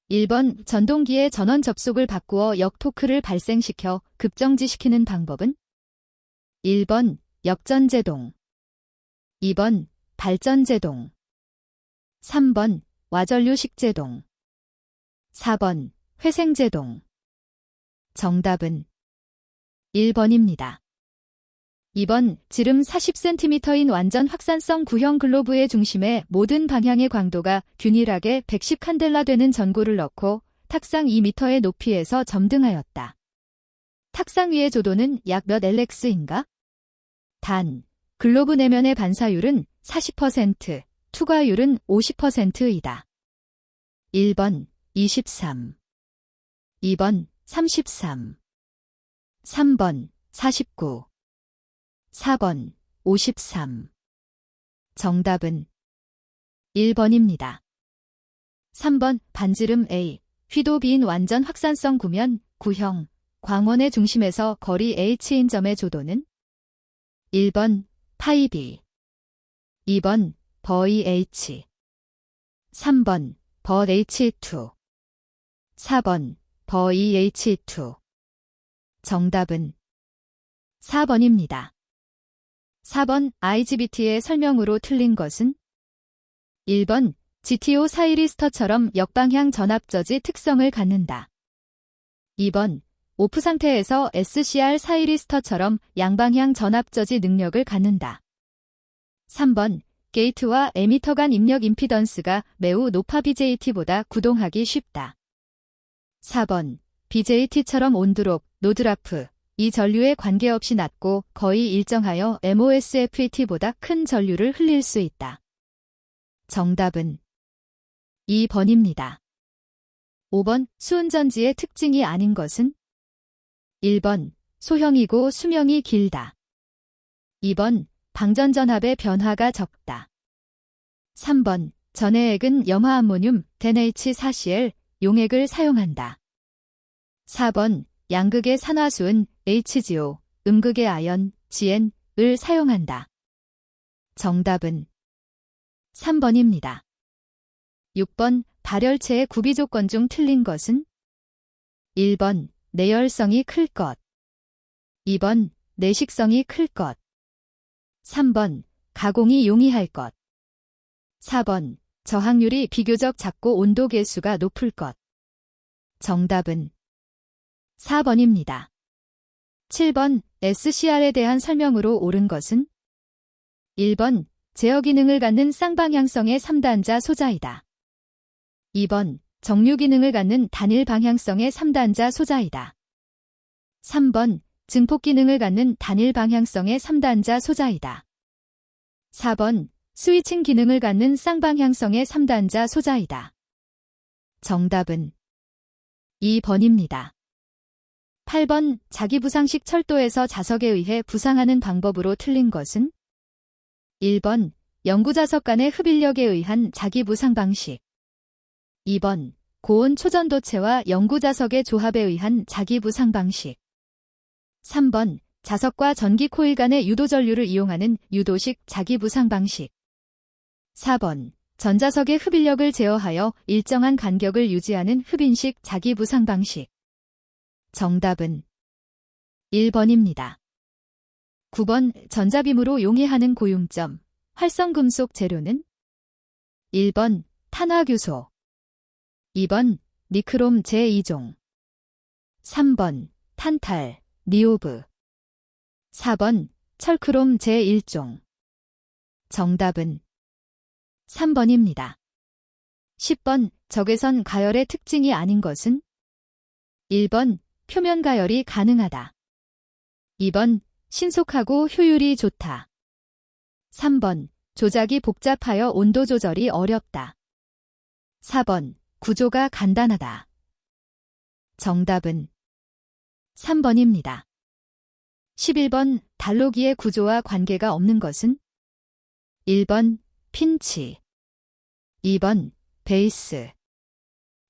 1번 전동기의 전원 접속을 바꾸어 역토크를 발생시켜 급정지시키는 방법은? 1번 역전제동, 2번 발전제동, 3번 와전류식제동, 4번 회생제동. 정답은 1번입니다. 2번 지름 40cm인 완전 확산성 구형 글로브의 중심에 모든 방향의 광도가 균일하게 110 칸델라 되는 전구를 넣고 탁상 2m의 높이에서 점등하였다. 탁상 위의 조도는 약 몇 LX인가? 단, 글로브 내면의 반사율은 40%, 투과율은 50%이다. 1번 23, 2번 33, 3번 49, 4번 53. 정답은 1번입니다. 3번 반지름 A, 휘도 B인 완전 확산성 구면, 구형, 광원의 중심에서 거리 H인 점의 조도는? 1번 파이 B, 2번 버이 H, 3번 버 H2, 4번 버이 H2. 정답은 4번입니다. 4번 IGBT의 설명으로 틀린 것은? 1번 GTO 사이리스터처럼 역방향 전압저지 특성을 갖는다. 2번 오프 상태에서 SCR 사이리스터처럼 양방향 전압저지 능력을 갖는다. 3번 게이트와 에미터 간 입력 임피던스가 매우 높아 BJT보다 구동하기 쉽다. 4번 BJT처럼 온드롭, 노드라프, 이 전류에 관계없이 낮고 거의 일정하여 MOSFET보다 큰 전류를 흘릴 수 있다. 정답은 2번입니다. 5번 수은전지의 특징이 아닌 것은? 1번 소형이고 수명이 길다. 2번 방전전압의 변화가 적다. 3번 전해액은 염화암모늄, DeNH4Cl, 용액을 사용한다. 4번 양극의 산화수은 HGO, 음극의 아연, GN을 사용한다. 정답은 3번입니다. 6번 발열체의 구비 조건 중 틀린 것은? 1번 내열성이 클 것, 2번 내식성이 클 것, 3번 가공이 용이할 것, 4번 저항률이 비교적 작고 온도 계수가 높을 것. 정답은 4번입니다. 7번 SCR에 대한 설명으로 옳은 것은? 1번 제어 기능을 갖는 쌍방향성의 3단자 소자이다. 2번 정류 기능을 갖는 단일 방향성의 3단자 소자이다. 3번 증폭 기능을 갖는 단일 방향성의 3단자 소자이다. 4번 스위칭 기능을 갖는 쌍방향성의 3단자 소자이다. 정답은 2번입니다. 8번 자기부상식 철도에서 자석에 의해 부상하는 방법으로 틀린 것은? 1번 영구자석 간의 흡인력에 의한 자기부상 방식, 2번 고온 초전도체와 영구자석의 조합에 의한 자기부상 방식, 3번 자석과 전기 코일 간의 유도전류를 이용하는 유도식 자기부상 방식, 4번 전자석의 흡인력을 제어하여 일정한 간격을 유지하는 흡인식 자기부상 방식. 정답은 1번입니다. 9번 전자빔으로 용이하는 고융점, 활성금속 재료는? 1번 탄화규소, 2번 니크롬 제2종, 3번 탄탈, 니오브, 4번 철크롬 제1종. 정답은 3번입니다. 10번 적외선 가열의 특징이 아닌 것은? 1번 표면 가열이 가능하다. 2번 신속하고 효율이 좋다. 3번 조작이 복잡하여 온도 조절이 어렵다. 4번 구조가 간단하다. 정답은 3번입니다. 11번 단로기의 구조와 관계가 없는 것은? 1번 핀치, 2번 베이스,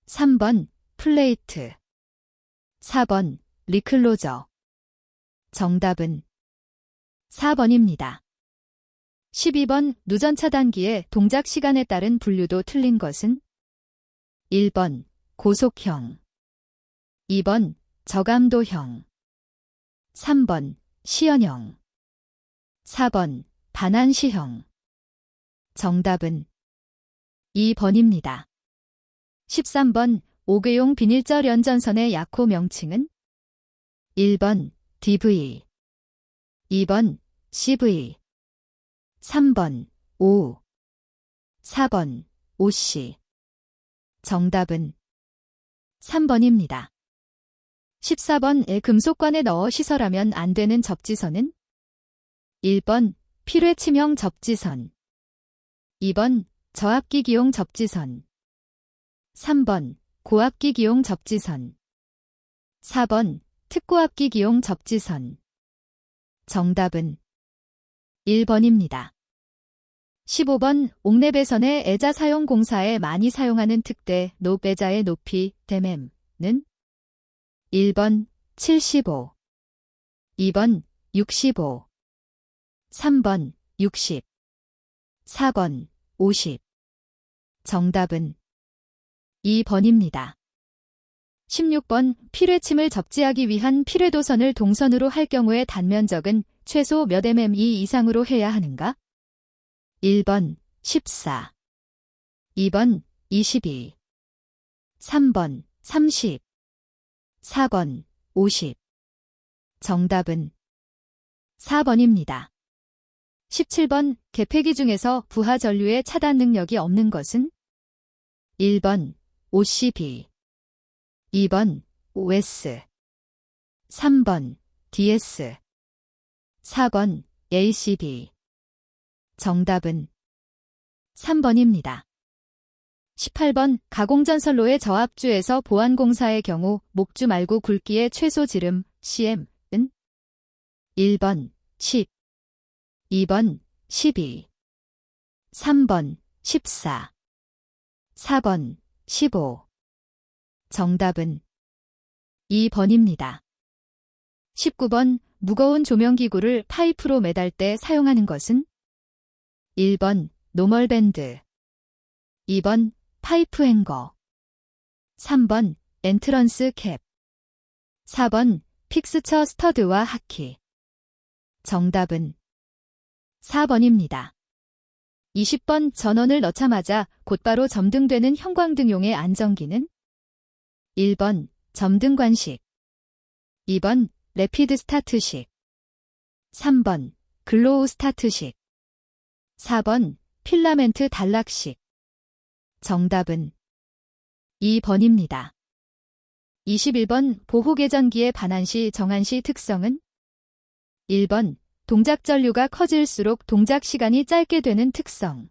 3번 플레이트, 4번 리클로저. 정답은 4번입니다. 12번 누전 차단기의 동작 시간에 따른 분류도 틀린 것은? 1번 고속형. 2번 저감도형. 3번 시연형. 4번 반환시형. 정답은 2번입니다. 13번 오개용 비닐절 연전선의 약호 명칭은 1번 DV, 2번 CV, 3번 O, 4번 OC. 정답은 3번입니다. 14번 금속관에 넣어 시설하면 안 되는 접지선은 1번 필회침형 접지선, 2번 저압기기용 접지선, 3번 고압기기용 접지선, 4번 특고압기기용 접지선. 정답은 1번입니다. 15번 옥내배선의 애자 사용 공사에 많이 사용하는 특대 높애자의 높이 대맴는 1번 75, 2번 65, 3번 60, 4번 50. 정답은 2번입니다. 16번 필회침을 접지하기 위한 필회도선을 동선으로 할 경우에 단면적은 최소 몇 mm 이상으로 해야 하는가? 1번 14, 2번 22, 3번 30, 4번 50. 정답은 4번입니다. 17번 개폐기 중에서 부하 전류의 차단 능력이 없는 것은 1번 OCB, 2번 OS, 3번 DS, 4번 ACB. 정답은 3번입니다. 18번 가공전선로의 저압주에서 보완공사의 경우 목주 말고 굵기의 최소 지름 CM은 1번 10, 2번 12, 3번 14, 4번 15. 정답은 2번입니다. 19번 무거운 조명기구를 파이프로 매달 때 사용하는 것은 1번 노멀밴드, 2번 파이프 행거, 3번 엔트런스 캡, 4번 픽스처 스터드와 하키. 정답은 4번입니다. 20번 전원을 넣자마자 곧바로 점등되는 형광등용의 안전기는 1번 점등관식, 2번 래피드 스타트식, 3번 글로우 스타트식, 4번 필라멘트 단락식. 정답은 2번입니다. 21번 보호개전기의 반환시 정환시 특성은 1번 동작 전류가 커질수록 동작 시간이 짧게 되는 특성,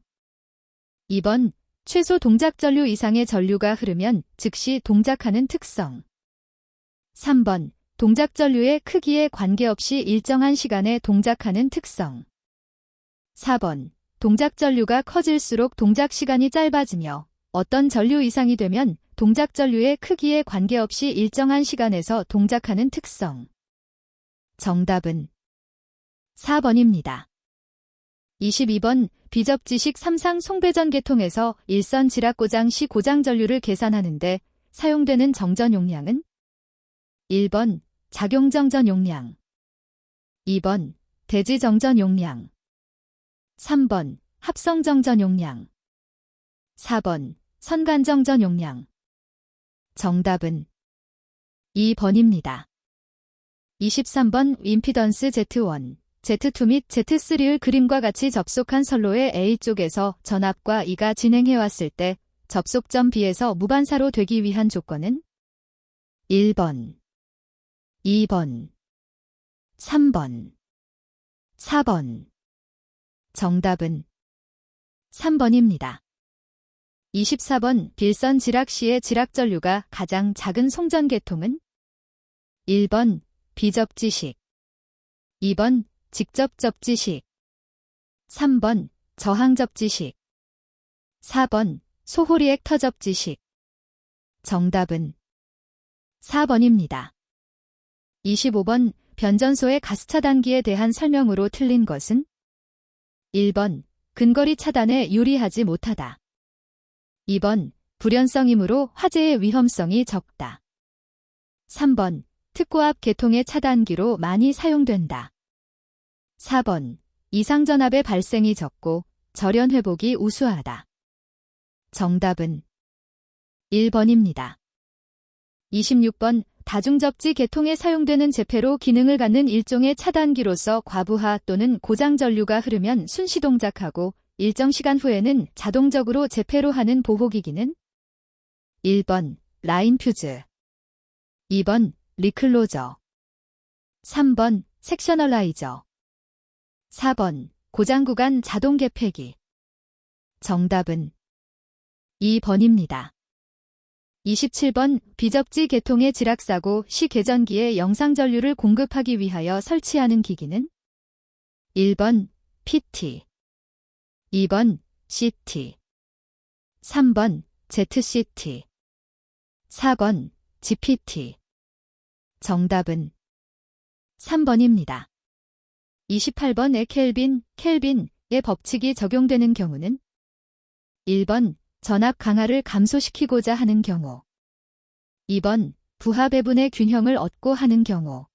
2번 최소 동작 전류 이상의 전류가 흐르면 즉시 동작하는 특성, 3번 동작 전류의 크기에 관계없이 일정한 시간에 동작하는 특성, 4번 동작 전류가 커질수록 동작 시간이 짧아지며 어떤 전류 이상이 되면 동작 전류의 크기에 관계없이 일정한 시간에서 동작하는 특성. 정답은 4번입니다. 22번 비접지식 3상 송배전 계통에서 일선 지락 고장 시 고장 전류를 계산하는데 사용되는 정전 용량은 1번 작용 정전 용량, 2번 대지 정전 용량, 3번 합성 정전 용량, 4번 선간 정전 용량. 정답은 2번입니다. 23번 임피던스 Z1, Z2 및 Z3의 그림과 같이 접속한 선로의 A쪽에서 전압과 E가 진행해왔을 때 접속점 B에서 무반사로 되기 위한 조건은 1번, 2번, 3번, 4번. 정답은 3번입니다. 24번 빌선 지락 시의 지락 전류가 가장 작은 송전 계통은 1번 비접지식, 2번 직접 접지식, 3번 저항 접지식, 4번 소호 리액터 접지식. 정답은 4번입니다. 25번 변전소의 가스 차단기에 대한 설명으로 틀린 것은 1번 근거리 차단에 유리하지 못하다, 2번 불연성이므로 화재의 위험성이 적다. 3번. 특고 앞 계통의 차단기로 많이 사용된다. 4번. 이상전압의 발생이 적고 절연 회복이 우수하다. 정답은 1번입니다. 26번. 다중접지 계통에 사용되는 재패로 기능을 갖는 일종의 차단기로서 과부하 또는 고장 전류가 흐르면 순시 동작하고 일정 시간 후에는 자동적으로 재패로 하는 보호기기는 1번. 라인 퓨즈 2번. 리클로저 3번. 섹셔널라이저 4번. 고장 구간 자동 개폐기. 정답은 2번입니다. 27번. 비접지 계통의 지락사고 시 계전기에 영상전류를 공급하기 위하여 설치하는 기기는 1번. PT 2번. CT 3번. ZCT 4번. GPT. 정답은 3번입니다. 28번의 켈빈의 법칙이 적용되는 경우는 1번. 전압 강하를 감소시키고자 하는 경우 2번. 부하 배분의 균형을 얻고 하는 경우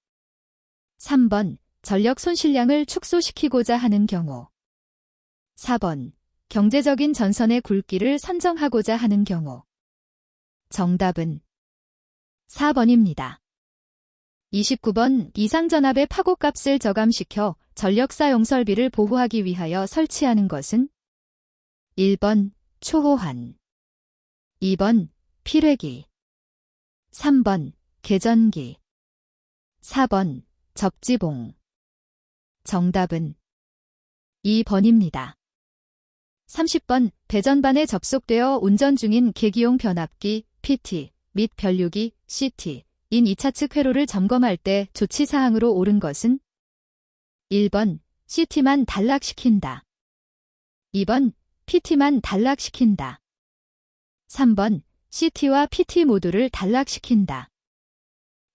3번. 전력 손실량을 축소시키고자 하는 경우 4번. 경제적인 전선의 굵기를 선정하고자 하는 경우. 정답은 4번입니다. 29번. 이상전압의 파고값을 저감시켜 전력 사용 설비를 보호하기 위하여 설치하는 것은 1번. 초호환 2번. 필회기 3번. 계전기 4번. 접지봉. 정답은 2번입니다. 30번. 배전반에 접속되어 운전 중인 계기용 변압기 PT 및 변류기 CT 인 2차 측 회로를 점검할 때 조치사항으로 옳은 것은 1번. CT만 단락시킨다. 2번. PT만 단락시킨다. 3번. CT와 PT 모두를 단락시킨다.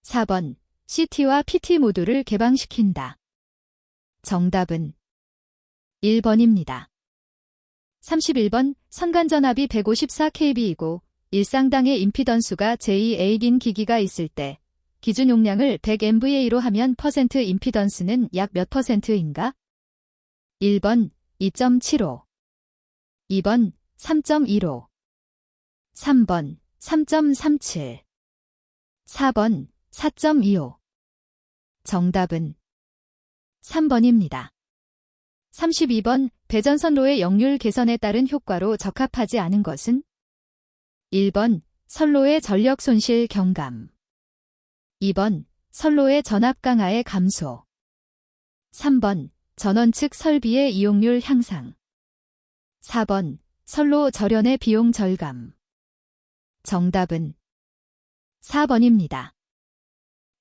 4번. CT와 PT 모두를 개방시킨다. 정답은 1번입니다. 31번. 선간전압이 154kV이고 일상당의 임피던수가 제2A인 기기가 있을 때 기준 용량을 100MVA로 하면 퍼센트 임피던스는 약 몇 %인가? 1번. 2.75 2번. 3.15 3번. 3.37 4번. 4.25 정답은 3번입니다. 32번. 배전선로의 역률 개선에 따른 효과로 적합하지 않은 것은 1번. 선로의 전력 손실 경감 2번. 선로의 전압 강하의 감소 3번. 전원 측 설비의 이용률 향상 4번. 선로 절연의 비용 절감. 정답은 4번입니다.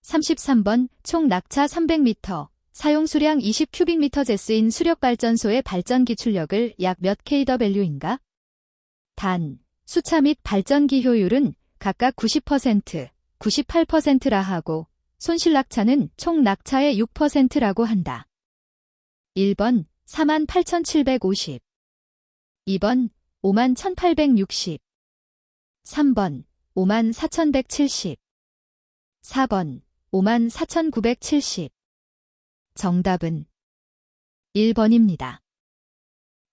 33번. 총 낙차 300m, 사용 수량 20큐빅미터 제스인 수력발전소의 발전 기출력을 약 몇 kW인가? 단, 수차 및 발전기 효율은 각각 90%, 98%라 하고 손실 낙차는 총 낙차의 6%라고 한다. 1번. 48,750 2번. 51,860 3번. 54,170 4번. 54,970 정답은 1번입니다.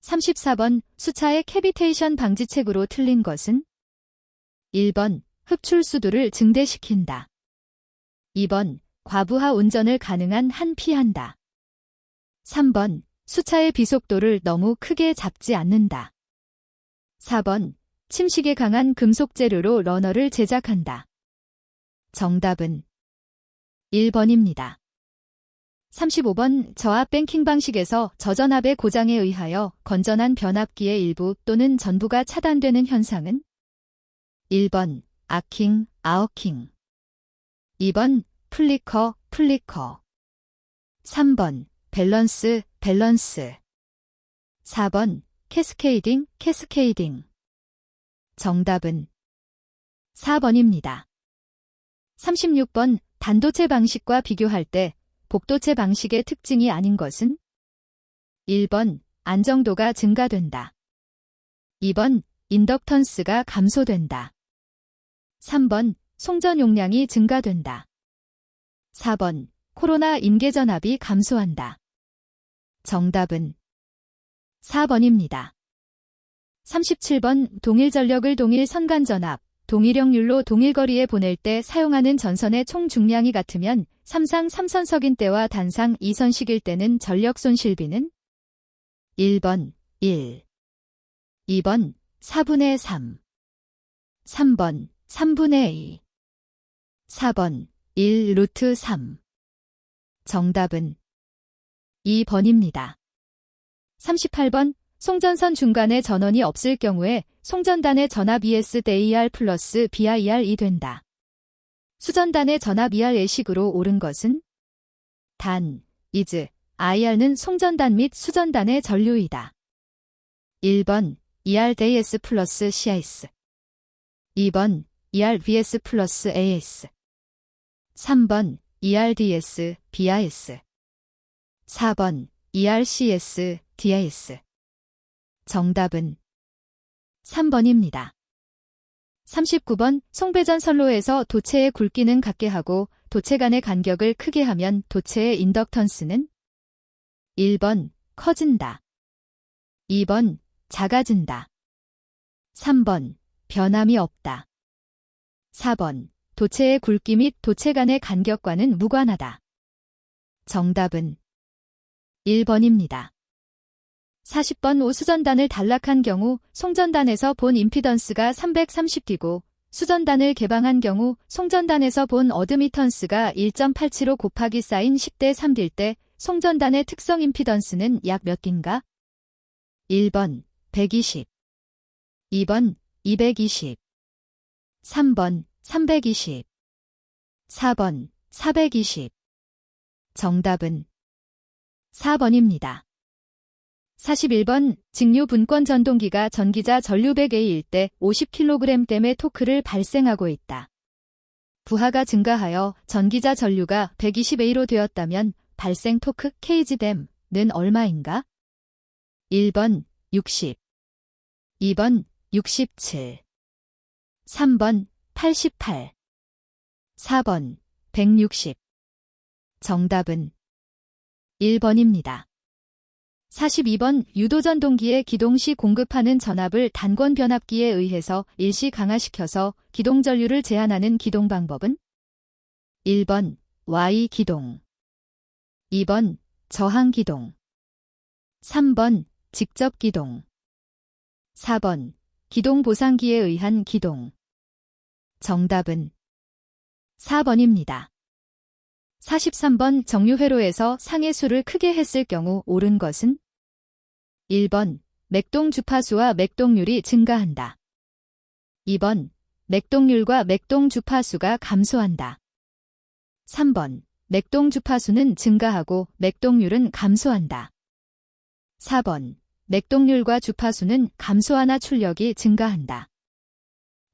34번. 수차의 캐비테이션 방지책으로 틀린 것은 1번. 흡출 수도를 증대시킨다. 2번. 과부하 운전을 가능한 한 피한다. 3번. 수차의 비속도를 너무 크게 잡지 않는다. 4번. 침식에 강한 금속 재료로 러너를 제작한다. 정답은 1번입니다. 35번. 저압 뱅킹 방식에서 저전압의 고장에 의하여 건전한 변압기의 일부 또는 전부가 차단되는 현상은 1번. 아킹, 아어킹 2번. 플리커, 플리커 3번. 밸런스, 밸런스 4번. 캐스케이딩, 캐스케이딩 정답은 4번입니다. 36번. 단도체 방식과 비교할 때 복도체 방식의 특징이 아닌 것은 1번. 안정도가 증가된다. 2번. 인덕턴스가 감소된다. 3번 송전 용량이 증가된다. 4번 코로나 임계전압이 감소한다. 정답은 4번입니다. 37번 동일전력을 동일 선간전압, 동일역률로 동일거리에 보낼 때 사용하는 전선의 총 중량이 같으면 삼상 3선석인 때와 단상 2선식일 때는 전력 손실비는 1번 1, 2번 4분의 3, 3번 3분의 2, 4번 1 루트 3. 정답은 2번입니다. 38번 송전선 중간에 전원이 없을 경우에 송전단의 전압 ES DAR 플러스 BIR이 된다. 수전단의 전압 ER의 식으로 옳은 것은 단, is, IR는 송전단 및 수전단의 전류이다. 1번 ERDS 플러스 CIS 2번 ERVS 플러스 AS 3번 ERDS BIS 4번 ERCS DIS 정답은 3번입니다. 39번 송배전 선로에서 도체의 굵기는 같게 하고 도체 간의 간격을 크게 하면 도체의 인덕턴스는 1번 커진다. 2번 작아진다. 3번 변함이 없다. 4번 도체의 굵기 및 도체 간의 간격과는 무관하다. 정답은 1번입니다. 40번 오수전단을 단락한 경우 송전단에서 본 임피던스가 330D고 수전단을 개방한 경우 송전단에서 본 어드미턴스가 1.875 곱하기 사인 10대 3D일 때 송전단의 특성 임피던스는 약 몇 D인가? 1번 120, 2번 220, 3번 320, 4번 420. 정답은 4번입니다. 41번 직류 분권 전동기가 전기자 전류 100A일 때 50kg댐의 토크를 발생하고 있다. 부하가 증가하여 전기자 전류가 120A로 되었다면 발생 토크 KG댐은 얼마인가? 1번 60, 2번 67, 3번 88, 4번 160. 정답은 1번입니다. 42번 유도전동기의 기동시 공급하는 전압을 단권 변압기에 의해서 일시 강화시켜서 기동전류를 제한하는 기동 방법은 1번 Y기동 2번 저항기동 3번 직접기동 4번 기동보상기에 의한 기동. 정답은 4번입니다. 43번 정류회로에서 상해수를 크게 했을 경우 옳은 것은 1번 맥동 주파수와 맥동률이 증가한다. 2번 맥동률과 맥동 주파수가 감소한다. 3번 맥동 주파수는 증가하고 맥동률은 감소한다. 4번 맥동률과 주파수는 감소하나 출력이 증가한다.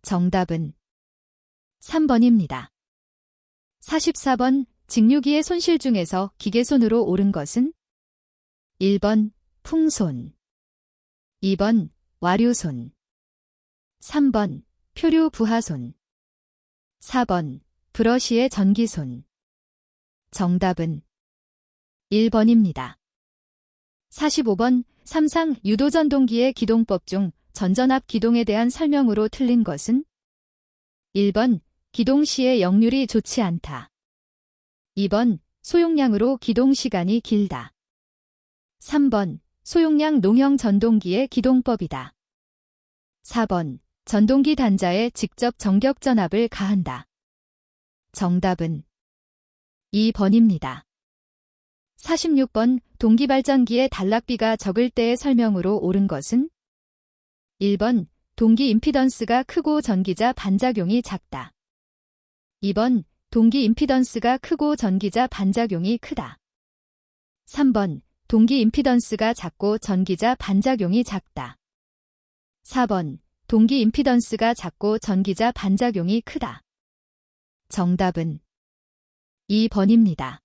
정답은 3번입니다. 44번 직류기의 손실 중에서 기계손으로 옳은 것은 1번 풍손, 2번 와류손, 3번 표류 부하손, 4번 브러시의 전기손. 정답은 1번입니다. 45번 삼상 유도전동기의 기동법 중 전전압 기동에 대한 설명으로 틀린 것은 1번 기동 시의 역률이 좋지 않다. 2번 소용량으로 기동 시간이 길다. 3번 소용량 농형 전동기의 기동법이다. 4번 전동기 단자에 직접 정격 전압을 가한다. 정답은 2번입니다. 46번 동기발전기의 단락비가 적을 때의 설명으로 옳은 것은 1번 동기 임피던스가 크고 전기자 반작용이 작다. 2번 동기 임피던스가 크고 전기자 반작용이 크다. 3번 동기 임피던스가 작고 전기자 반작용이 작다. 4번 동기 임피던스가 작고 전기자 반작용이 크다. 정답은 2번입니다.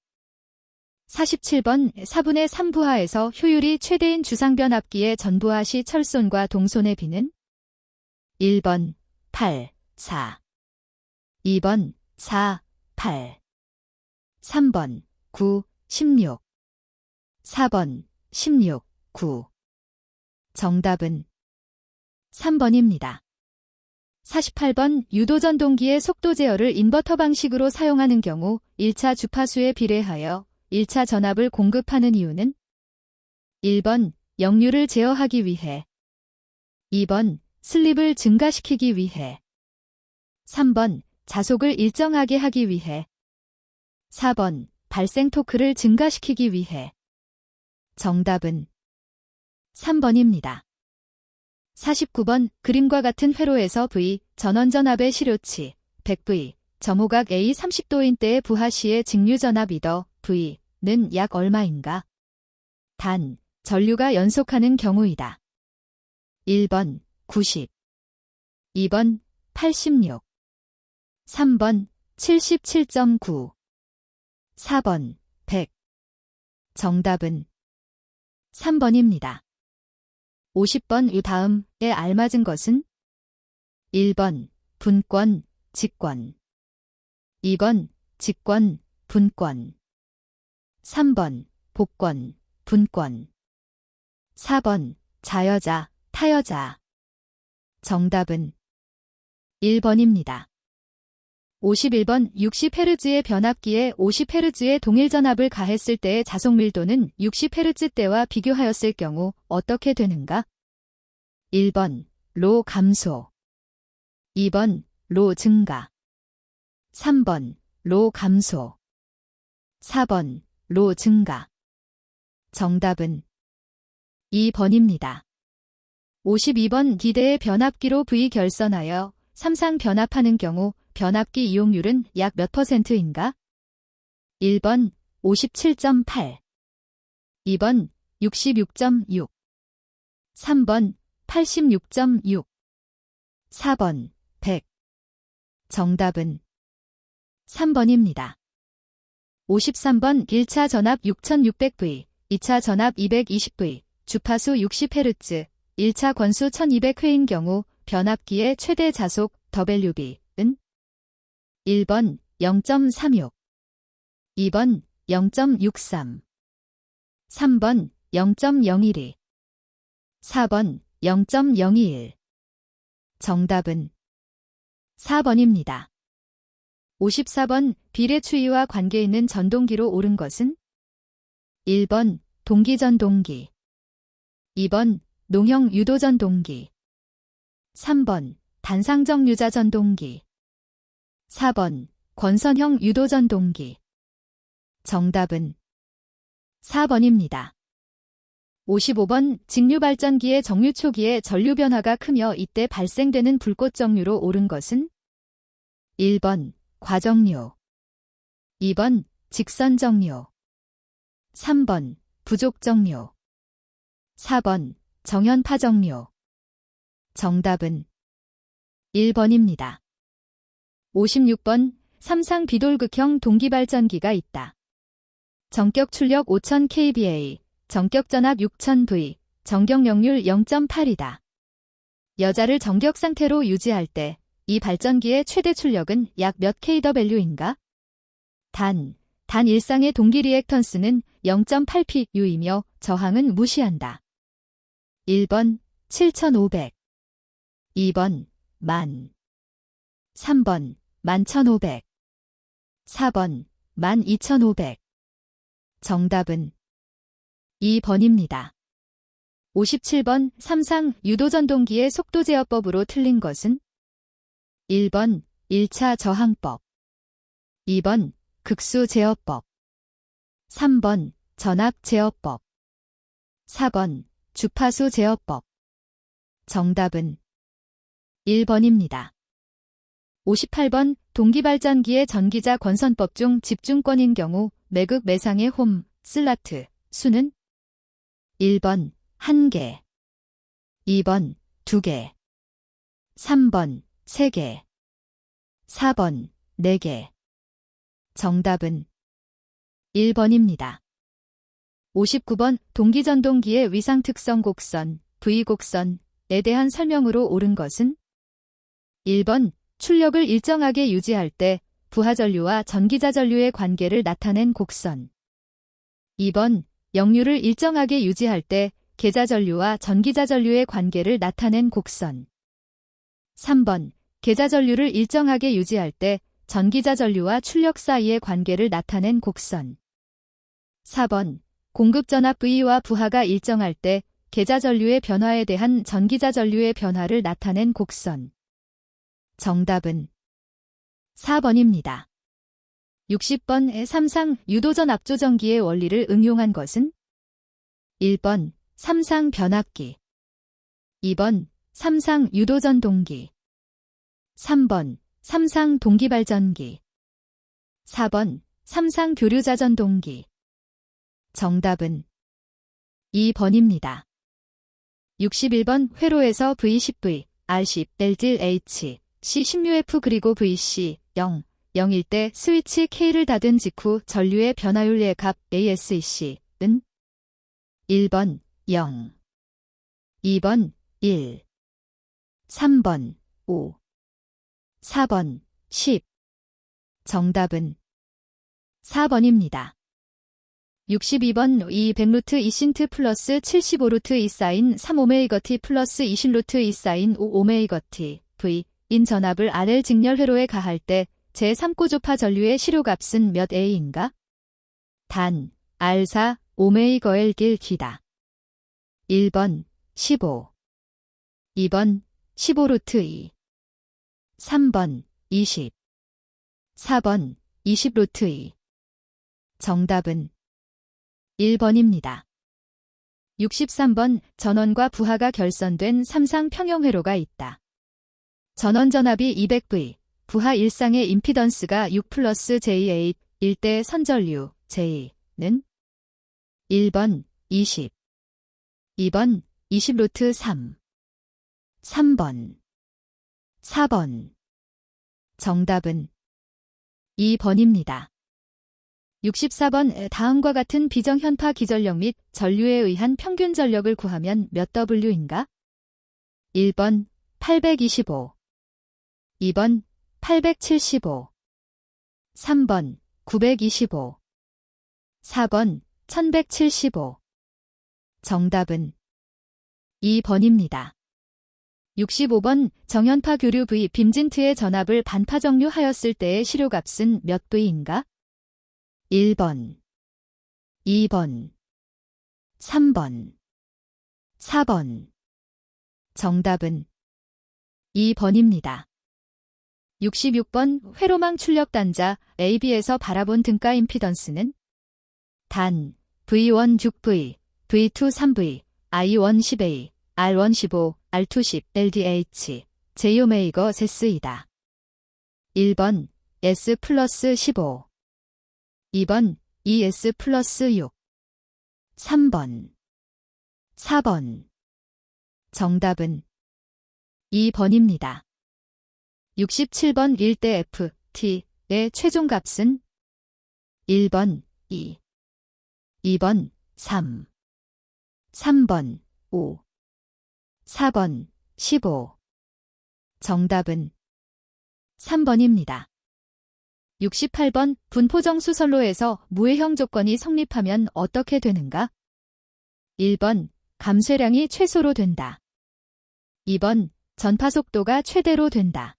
47번 4분의 3부하에서 효율이 최대인 주상변압기의 전부하 시 철손과 동손의 비는 1번 8, 4. 2번 4, 8. 3번 9, 16. 4번 16, 9. 정답은 3번입니다. 48번 유도전동기의 속도 제어를 인버터 방식으로 사용하는 경우 1차 주파수에 비례하여 1차 전압을 공급하는 이유는 1번 역류를 제어하기 위해 2번 슬립을 증가시키기 위해 3번 자속을 일정하게 하기 위해 4번 발생 토크를 증가시키기 위해 정답은 3번입니다. 49번 그림과 같은 회로에서 V 전원전압의 시료치 100V 점호각 A 30도인 때의 부하 시의 직류전압 이더 V는 약 얼마인가? 단, 전류가 연속하는 경우이다. 1번 90 2번 86 3번 77.9 4번 100 정답은 3번입니다. 50번 이 다음에 알맞은 것은 1번 분권, 직권 2번 직권, 분권 3번 복권, 분권 4번 자여자, 타여자 정답은 1번입니다. 51번 60Hz의 변압기에 50Hz의 동일 전압을 가했을 때의 자속 밀도는 60Hz 때와 비교하였을 경우 어떻게 되는가? 1번 로 감소 2번 로 증가 3번 로 감소 4번 로 증가 정답은 2번입니다. 52번 기대의 변압기로 V 결선하여 3상 변압하는 경우 변압기 이용률은 약 몇 %인가? 1번 57.8 2번 66.6 3번 86.6 4번 100 정답은 3번입니다. 53번 1차 전압 6600V 2차 전압 220V 주파수 60Hz 1차 권수 1200회인 경우 변압기의 최대 자속 WB은 1번 0.36 2번 0.63 3번 0.012 4번 0.021 정답은 4번입니다. 54번 비례 추이와 관계있는 전동기로 옳은 것은 1번 동기전동기 2번 농형 유도전동기 3번 단상적 유자전동기 4번 권선형 유도전동기 정답은 4번입니다. 55번 직류발전기의 정류 초기에 전류 변화가 크며 이때 발생되는 불꽃 정류로 옳은 것은 1번 과정류 2번 직선정류 3번 부족정류 4번 정연파정류 정답은 1번입니다. 56번 3상 비돌극형 동기발전기가 있다. 전격 출력 5000kVA, 전격 전압 6000V, 전격 역률 0.8이다. 여자를 정격 상태로 유지할 때 이 발전기의 최대 출력은 약 몇 kW인가? 단 일상의 동기 리액턴스는 0.8PU이며 저항은 무시한다. 1번 7500 2번 10,000 3번 11,500 4번 12,500 정답은 2번입니다. 57번 3상 유도전동기의 속도 제어법으로 틀린 것은 1번 1차 저항법 2번 극수 제어법 3번 전압 제어법 4번 주파수 제어법 정답은 1번입니다. 58번 동기발전기의 전기자 권선법 중 집중권인 경우 매극 매상의 홈, 슬라트, 수는 1번 1개 2번 2개 3번 3개 4번 4개 정답은 1번입니다. 59번 동기전동기의 위상특성 곡선, V곡선에 대한 설명으로 옳은 것은 1번 출력을 일정하게 유지할 때 부하전류와 전기자전류의 관계를 나타낸 곡선. 2번 역류를 일정하게 유지할 때 계자전류와 전기자전류의 관계를 나타낸 곡선. 3번 계자전류를 일정하게 유지할 때 전기자전류와 출력 사이의 관계를 나타낸 곡선. 4번 공급전압 V와 부하가 일정할 때 계자전류의 변화에 대한 전기자전류의 변화를 나타낸 곡선. 정답은 4번입니다. 60번의 삼상 유도전 압조전기의 원리를 응용한 것은 1번 삼상 변압기, 2번 삼상 유도전 동기, 3번 삼상 동기발전기, 4번 삼상 교류자전 동기. 정답은 2번입니다. 61번 회로에서 V10V, R10, L1, H, C16F 그리고 VC 0, 0일 때 스위치 K를 닫은 직후 전류의 변화율의 값 ASEC는 1번 0, 2번 1, 3번 5, 4번 10. 정답은 4번입니다. 62번 200루트 2신트 플러스 75루트 2 사인 3오메이거T 플러스 20루트 2 사인 5오메이거T V 인 전압을 RL 직렬 회로에 가할 때 제3고조파 전류의 시료값은 몇 A인가? 단 R4 오메이거L 길 기다. 1번 15, 2번 15루트 2, 3번 20, 4번 20루트 2. 정답은 1번입니다. 63번 전원과 부하가 결선된 삼상 평형회로가 있다. 전원 전압이 200V, 부하 일상의 임피던스가 6 플러스 J8, 일대 선전류 J는 1번 20, 2번 20루트 3, 3번, 4번. 정답은 2번입니다. 64번 다음과 같은 비정현파 기전력 및 전류에 의한 평균 전력을 구하면 몇 W인가? 1번 825, 2번 875, 3번 925, 4번 1175. 정답은 2번입니다. 65번 정현파 교류 V 빔진트의 전압을 반파 정류하였을 때의 시료값은 몇 V인가? 1번, 2번, 3번, 4번. 정답은 2번입니다. 66번 회로망 출력 단자 AB에서 바라본 등가 임피던스는 단 V1 6V, V2 3V, I1 10A, R1 15, R2 10, LDH, J오메이거 세스이다. 1번 S 플러스 15, 2번 ES 플러스 6, 3번, 4번. 정답은 2번입니다. 67번 1대 F, T의 최종값은 1번 2, 2번 3, 3번 5, 4번 15. 정답은 3번입니다. 68번 분포정수 선로에서 무해형 조건이 성립하면 어떻게 되는가? 1번 감쇄량이 최소로 된다. 2번 전파속도가 최대로 된다.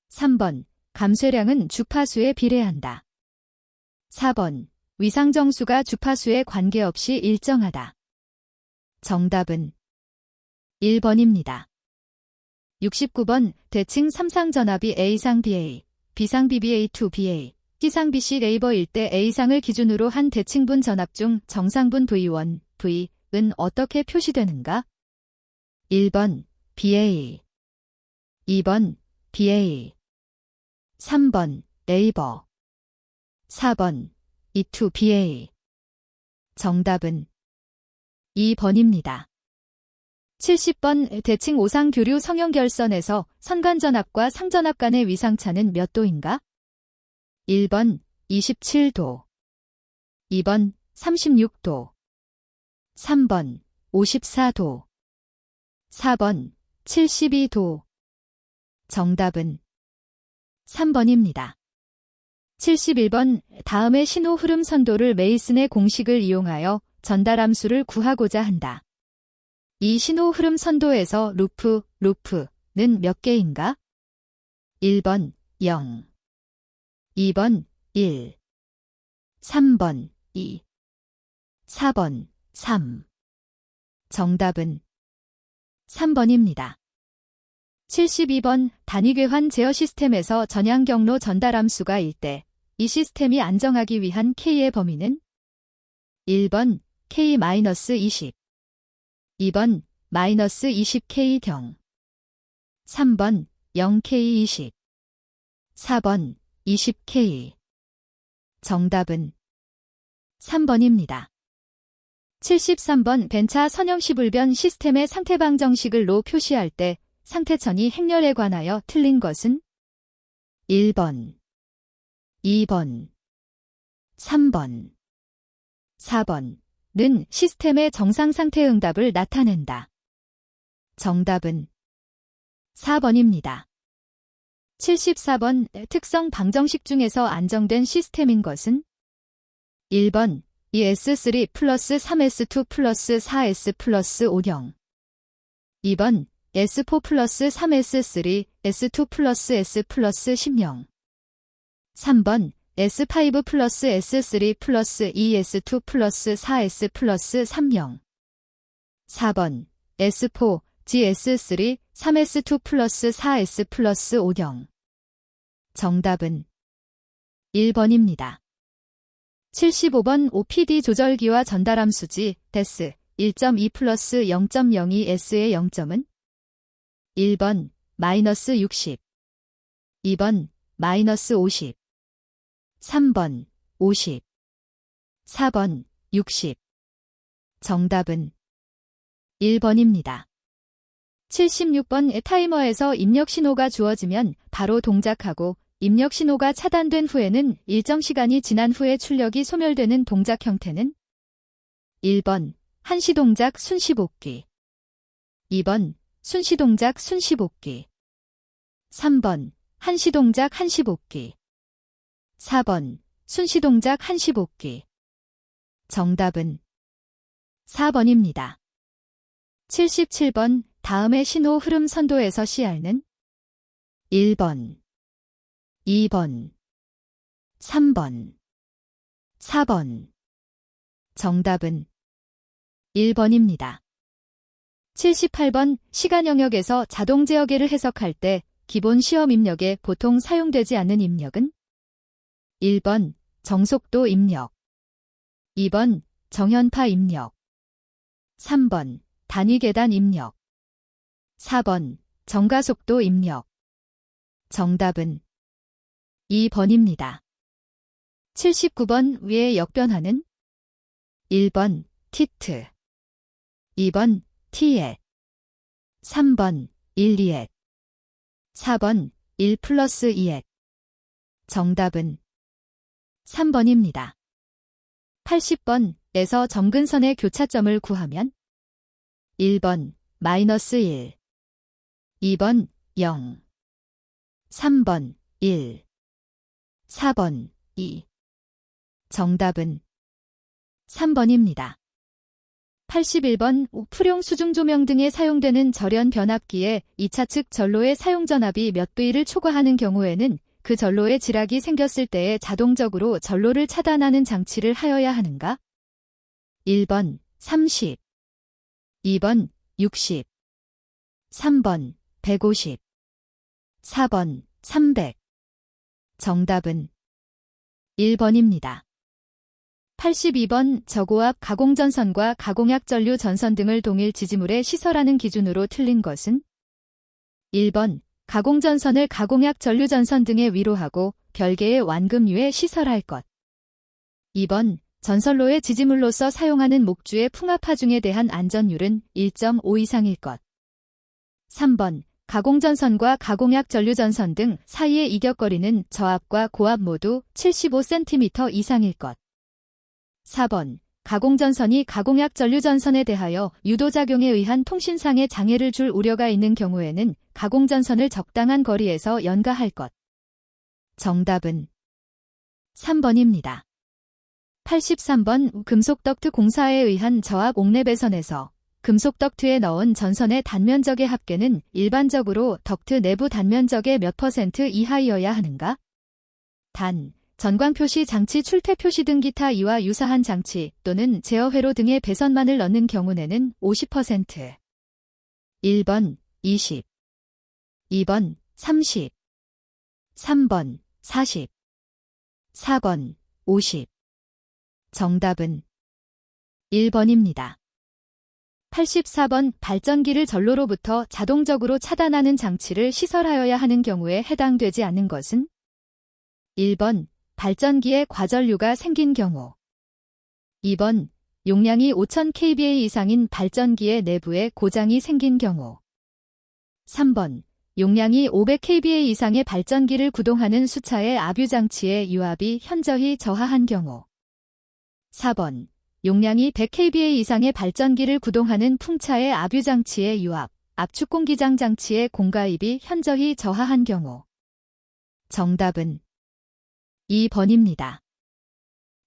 3번 감쇄량은 주파수에 비례한다. 4번 위상정수가 주파수에 관계없이 일정하다. 정답은 1번입니다. 69번 대칭 삼상 전압이 A상 BA, B상 BBA2 BA, C상 BC 레이버일 때 A상을 기준으로 한 대칭분 전압 중 정상분 V1, V은 어떻게 표시되는가? 1번 BA, 2번 BA, 3번 레이버, 4번 E2 BA. 정답은 2번입니다. 70번 대칭 오상 교류 성형결선에서 선간전압과 상전압 간의 위상차는 몇 도인가? 1번 27도, 2번 36도, 3번 54도, 4번 72도. 정답은 3번입니다. 71번 다음의 신호 흐름 선도를 메이슨의 공식을 이용하여 전달함수를 구하고자 한다. 이 신호 흐름 선도에서 루프는 몇 개인가? 1번 0, 2번 1, 3번 2, 4번 3. 정답은 3번입니다. 72번 단위괴환 제어 시스템에서 전향 경로 전달함수가 일 때 이 시스템이 안정하기 위한 K의 범위는 1번 K-20, 2번 -20K 경, 3번 0K20, 4번 20K. 정답은 3번입니다. 73번 벤차 선형시불변 시스템의 상태방 정식을 로 표시할 때 상태천이 행렬에 관하여 틀린 것은 1번, 2번, 3번, 4번는 시스템의 정상 상태 응답을 나타낸다. 정답은 4번입니다. 74번 특성 방정식 중에서 안정된 시스템인 것은 1번 2S3 플러스 3S2 플러스 4S 플러스 5경, 2번 S4 플러스 3S3 S2 플러스 S 플러스 10경, 3번 S5 플러스 S3 플러스 2S2 플러스 4S 플러스 3경, 4번 S4 GS3 3S2 플러스 4S 플러스 5경. 정답은 1번입니다. 75번 OPD 조절기와 전달함수지 DES 1.2 플러스 0.02S의 0점은 1번 -60, 2번 -50, 3번 50, 4번 60. 정답은 1번입니다. 76번 타이머에서 입력 신호가 주어지면 바로 동작하고 입력 신호가 차단된 후에는 일정 시간이 지난 후에 출력이 소멸되는 동작 형태는 1번 한시동작 순시복귀, 2번 순시동작 순시복귀, 3번 한시동작 한시복귀, 4번 순시동작 한시복귀. 정답은 4번입니다. 77번 다음의 신호 흐름 선도에서 CR는 1번, 2번, 3번, 4번. 정답은 1번입니다. 78번 시간 영역에서 자동 제어계를 해석할 때 기본 시험 입력에 보통 사용되지 않는 입력은 1번 정속도 입력, 2번 정현파 입력, 3번 단위 계단 입력, 4번 정가속도 입력. 정답은 2번입니다. 79번 위의 역변화는 1번 티트, 2번 티엣, 3번 1, 2엣, 4번 1 플러스 2엣. 정답은 3번입니다. 80번에서 점근선의 교차점을 구하면 1번 -1, 2번 0, 3번 1, 4번 2. 정답은 3번입니다. 81번 풀용 수중 조명 등에 사용되는 절연 변압기에 2차 측 전로의 사용 전압이 몇 V를 초과하는 경우에는 그 전로에 지락이 생겼을 때에 자동적으로 전로를 차단하는 장치를 하여야 하는가? 1번 30, 2번 60, 3번 150, 4번 300. 정답은 1번입니다. 82번 저고압 가공전선과 가공약 전류 전선 등을 동일 지지물에 시설하는 기준으로 틀린 것은 1번 가공전선을 가공약 전류 전선 등에 위로하고 별개의 완금유에 시설할 것, 2번 전선로의 지지물로서 사용하는 목주의 풍압하중에 대한 안전율은 1.5 이상일 것, 3번 가공전선과 가공약 전류전선 등 사이의 이격거리는 저압과 고압 모두 75cm 이상일 것, 4번 가공전선이 가공약 전류전선에 대하여 유도작용에 의한 통신상의 장애를 줄 우려가 있는 경우에는 가공전선을 적당한 거리에서 연가할 것. 정답은 3번입니다. 83번 금속덕트 공사에 의한 저압 옥내 배선에서 금속덕트에 넣은 전선의 단면적의 합계는 일반적으로 덕트 내부 단면적의 몇 % 이하이어야 하는가? 단, 전광표시 장치 출퇴표시 등 기타 이와 유사한 장치 또는 제어 회로 등의 배선만을 넣는 경우에는 50%. 1번 20, 2번 30, 3번 40, 4번 50. 정답은 1번입니다. 84번 발전기를 전로로부터 자동적으로 차단하는 장치를 시설하여야 하는 경우에 해당되지 않는 것은? 1번 발전기에 과전류가 생긴 경우. 2번 용량이 5000kVA 이상인 발전기의 내부에 고장이 생긴 경우. 3번 용량이 500kVA 이상의 발전기를 구동하는 수차의 압유장치의 유압이 현저히 저하한 경우. 4번 용량이 100kVA 이상의 발전기를 구동하는 풍차의 압유장치의 유압, 압축공기장 장치의 공가입이 현저히 저하한 경우. 정답은 2번입니다.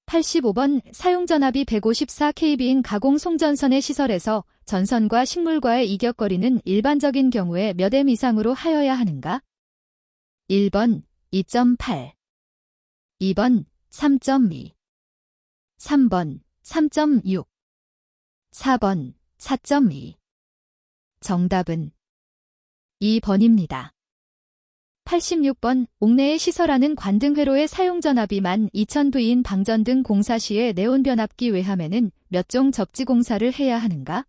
85번 사용전압이 154kV인 가공송전선의 시설에서 전선과 식물과의 이격거리는 일반적인 경우에 몇 M 이상으로 하여야 하는가? 1번 2.8, 2번 3.2, 3번 3.6, 4번 4.2. 정답은 2번입니다. 86번 옥내에 시설하는 관등회로의 사용전압이 12,000V인 방전 등 공사 시에 네온변압기 외함에는 몇 종 접지공사를 해야 하는가?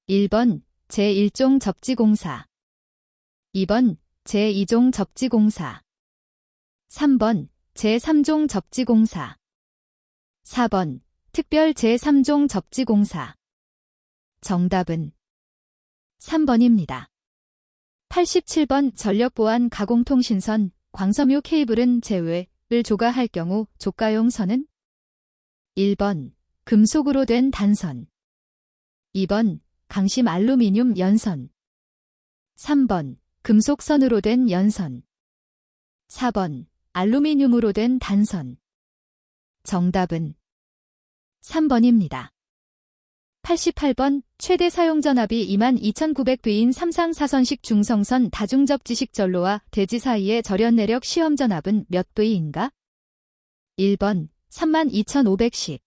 1번 제1종 접지공사, 2번 제2종 접지공사, 3번 제3종 접지공사, 4번 특별 제3종 접지공사. 정답은 3번입니다. 87번 전력보안 가공통신선, 광섬유 케이블은 제외를 조가할 경우 조가용 선은? 1번 금속으로 된 단선, 2번 강심 알루미늄 연선, 3번 금속선으로 된 연선, 4번 알루미늄으로 된 단선. 정답은 3번입니다. 88번 최대 사용전압이 22,900V인 3상 4선식 중성선 다중접지식 전로와 대지 사이의 절연내력 시험전압은 몇 V인가? 1번 32,510,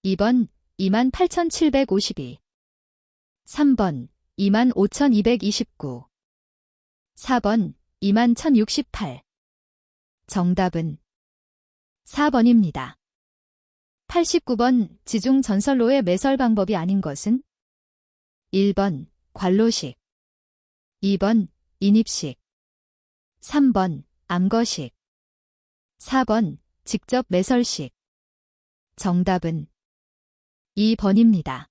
2번 28,752, 3번 25,229, 4번 21,068. 정답은 4번입니다. 89번 지중 전선로의 매설 방법이 아닌 것은? 1번 관로식, 2번 인입식, 3번 암거식, 4번 직접 매설식. 정답은 2번입니다.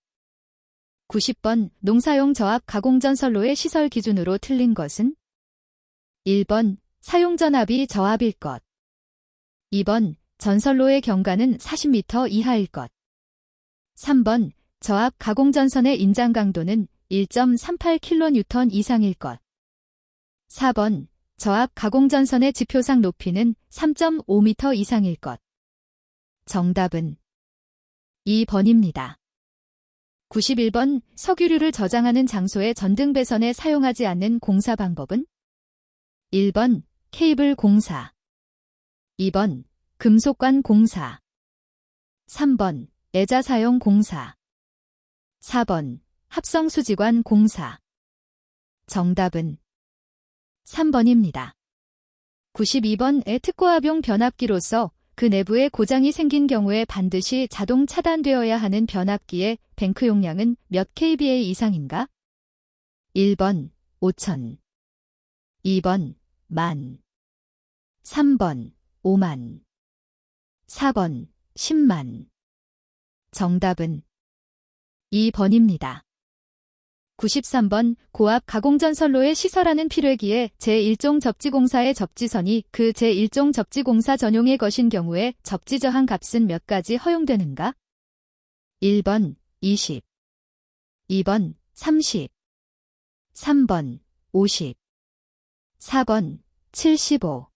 90번 농사용 저압 가공전선로의 시설 기준으로 틀린 것은? 1번 사용전압이 저압일 것, 2번 전선로의 경가는 40m 이하일 것, 3번 저압 가공전선의 인장 강도는 1.38kN 이상일 것, 4번 저압 가공전선의 지표상 높이는 3.5m 이상일 것. 정답은 2번입니다. 91번 석유류를 저장하는 장소의 전등배선에 사용하지 않는 공사 방법은? 1번 케이블 공사, 2번 금속관 공사, 3번 애자 사용 공사, 4번 합성수지관 공사. 정답은 3번입니다. 92번의 특고압용 변압기로서 그 내부에 고장이 생긴 경우에 반드시 자동 차단되어야 하는 변압기의 뱅크 용량은 몇 kVA 이상인가? 1번 5,000, 2번 10,000, 3번 50,000, 4번 100,000. 정답은 2번입니다. 93번 고압 가공전선로에 시설하는 필회기에 제1종 접지공사의 접지선이 그 제1종 접지공사 전용의 것인 경우에 접지저항 값은 몇 가지 허용되는가? 1번 20, 2번 30, 3번 50. 4번 75.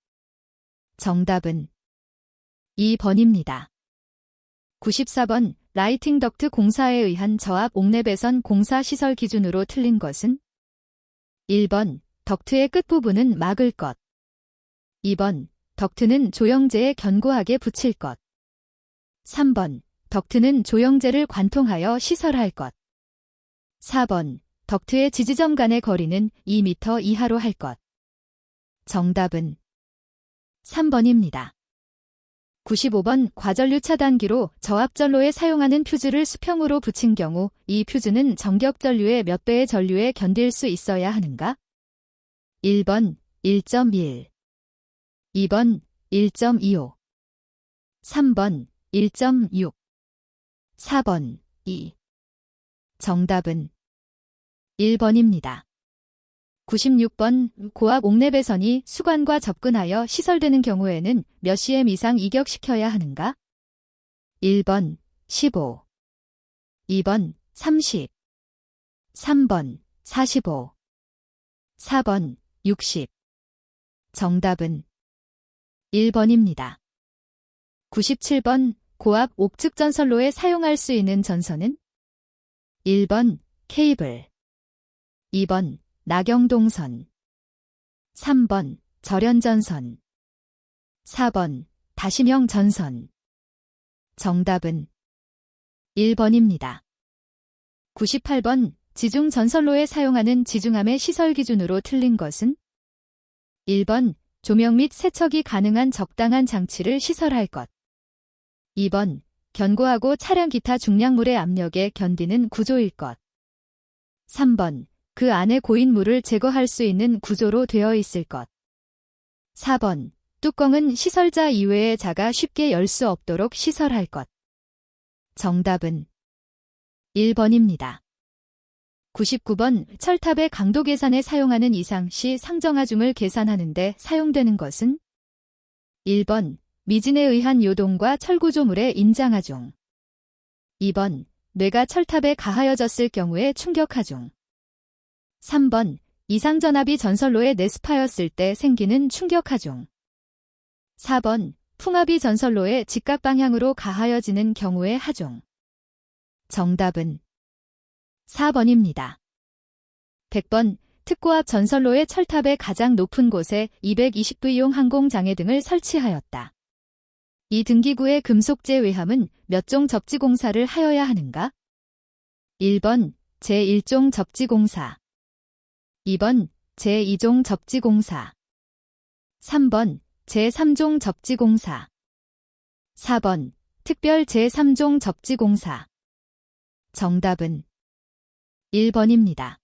정답은 2번입니다. 94번 라이팅 덕트 공사에 의한 저압 옥내 배선 공사 시설 기준으로 틀린 것은 1번 덕트의 끝부분은 막을 것. 2번 덕트는 조영제에 견고하게 붙일 것. 3번 덕트는 조영제를 관통하여 시설할 것. 4번 덕트의 지지점 간의 거리는 2m 이하로 할 것. 정답은 3번입니다. 95번 과전류 차단기로 저압전로에 사용하는 퓨즈를 수평으로 붙인 경우 이 퓨즈는 정격전류의 몇 배의 전류에 견딜 수 있어야 하는가? 1번 1.1, 2번 1.25, 3번 1.6, 4번 2. 정답은 1번입니다. 96번 고압 옥내배선이 수관과 접근하여 시설되는 경우에는 몇 cm 이상 이격시켜야 하는가? 1번 15, 2번 30, 3번 45, 4번 60. 정답은 1번입니다. 97번 고압 옥측 전선로에 사용할 수 있는 전선은 1번 케이블, 2번 나경동선, 3번 절연전선, 4번 다심형 전선. 정답은 1번입니다. 98번 지중 전선로에 사용하는 지중암의 시설 기준으로 틀린 것은 1번 조명 및 세척이 가능한 적당한 장치를 시설할 것. 2번 견고하고 차량 기타 중량물의 압력에 견디는 구조일 것. 3번 그 안에 고인 물을 제거할 수 있는 구조로 되어 있을 것. 4번 뚜껑은 시설자 이외의 자가 쉽게 열 수 없도록 시설할 것. 정답은 1번입니다. 99번 철탑의 강도 계산에 사용하는 이상시 상정하중을 계산하는 데 사용되는 것은 1번 미진에 의한 요동과 철구조물의 인장하중, 2번 뇌가 철탑에 가하여졌을 경우의 충격하중, 3번 이상전압이 전선로에 내습하였을 때 생기는 충격하중, 4번 풍압이 전선로에 직각방향으로 가하여지는 경우의 하중. 정답은 4번입니다. 100번 특고압 전선로의 철탑의 가장 높은 곳에 220V용 항공장애 등을 설치하였다. 이 등기구의 금속재 외함은 몇 종 접지공사를 하여야 하는가? 1번 제1종 접지공사, 2번 제2종 접지공사, 3번 제3종 접지공사, 4번 특별 제3종 접지공사. 정답은 1번입니다.